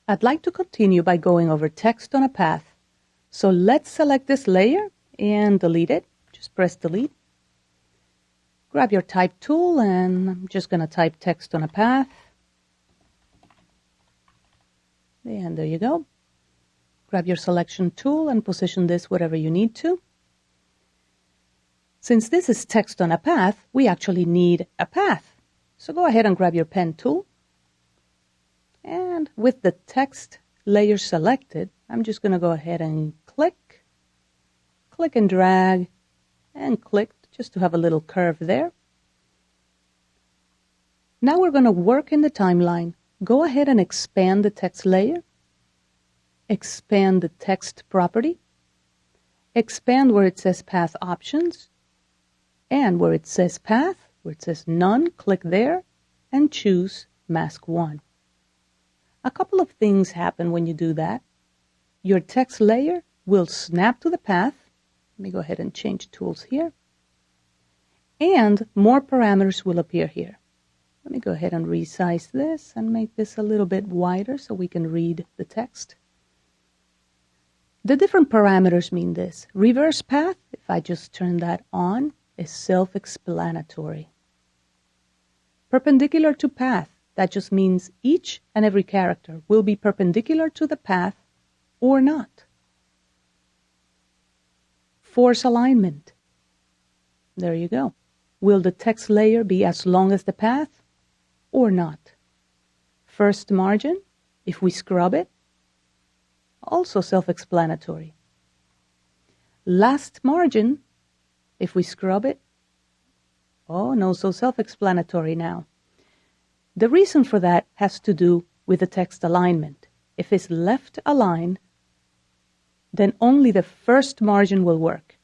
I'd like to continue by going over text on a path. So let's select this layer and delete it. Just press delete. Grab your type tool and I'm just going to type text on a path. And there you go. Grab your selection tool and position this wherever you need to. Since this is text on a path, we actually need a path. So go ahead and grab your pen tool. And with the text layer selected, I'm just going to go ahead and click and drag, and click just to have a little curve there. Now we're going to work in the timeline. Go ahead and expand the text layer. Expand the text property. Expand where it says path options. And where it says path, where it says none, click there and choose mask 1. A couple of things happen when you do that. Your text layer will snap to the path. Let me go ahead and change tools here. And more parameters will appear here. Let me go ahead and resize this and make this a little bit wider so we can read the text. The different parameters mean this. Reverse path, if I just turn that on, is self-explanatory. Perpendicular to path, that just means each and every character will be perpendicular to the path or not. Force alignment. There you go. Will the text layer be as long as the path or not? First margin, if we scrub it, also self-explanatory. Last margin, if we scrub it, oh no, so self-explanatory now. The reason for that has to do with the text alignment. If it's left aligned, then only the first margin will work.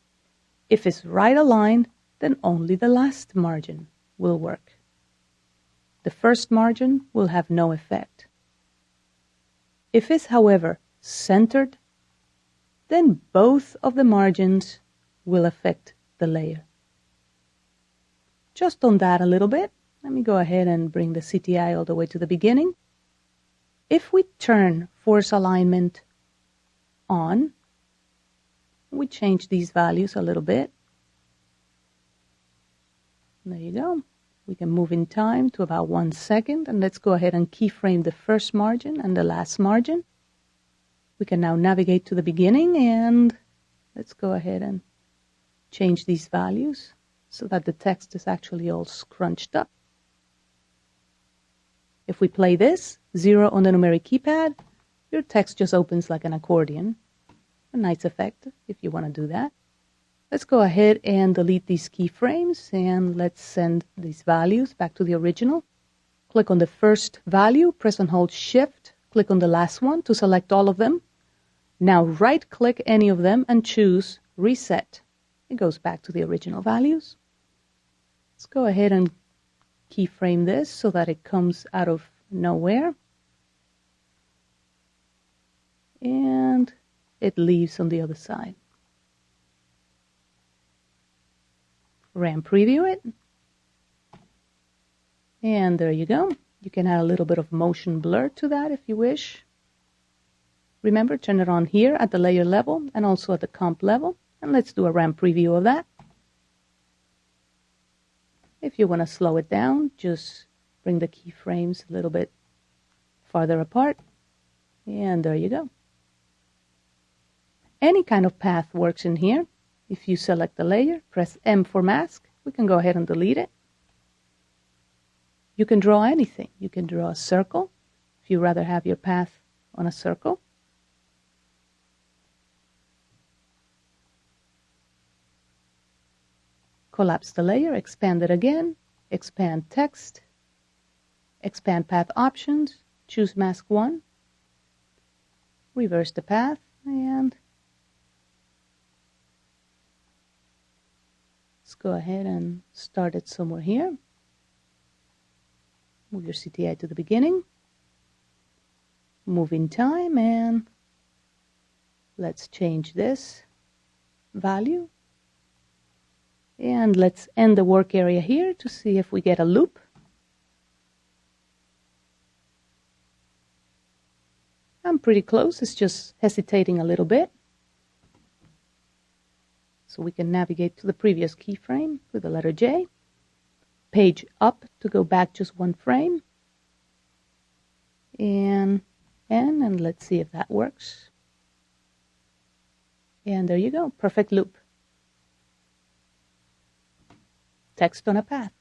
If it's right aligned, then only the last margin will work. The first margin will have no effect. If it's, however, centered, then both of the margins will affect the layer. Just on that a little bit, let me go ahead and bring the CTI all the way to the beginning. If we turn force alignment on, we change these values a little bit. There you go. We can move in time to about 1 second, and let's go ahead and keyframe the first margin and the last margin. We can now navigate to the beginning, and let's go ahead and change these values so that the text is actually all scrunched up. If we play this, 0 on the numeric keypad, your text just opens like an accordion. A nice effect if you want to do that. Let's go ahead and delete these keyframes, and let's send these values back to the original. Click on the first value, press and hold Shift, click on the last one to select all of them. Now right-click any of them and choose Reset. It goes back to the original values. Let's go ahead and keyframe this so that it comes out of nowhere. And it leaves on the other side. RAM preview it. And there you go. You can add a little bit of motion blur to that if you wish. Remember, turn it on here at the layer level and also at the comp level. And let's do a RAM preview of that. If you want to slow it down, just bring the keyframes a little bit farther apart. And there you go. Any kind of path works in here. If you select the layer, press M for mask, we can go ahead and delete it. You can draw anything. You can draw a circle if you rather have your path on a circle. Collapse the layer, expand it again, expand text, expand path options, choose mask 1, reverse the path, and let's go ahead and start it somewhere here. Move your CTI to the beginning. Move in time, and let's change this value. And let's end the work area here to see if we get a loop. I'm pretty close. It's just hesitating a little bit. So we can navigate to the previous keyframe with the letter J. Page up to go back just one frame. And let's see if that works. And there you go. Perfect loop. Text on a path.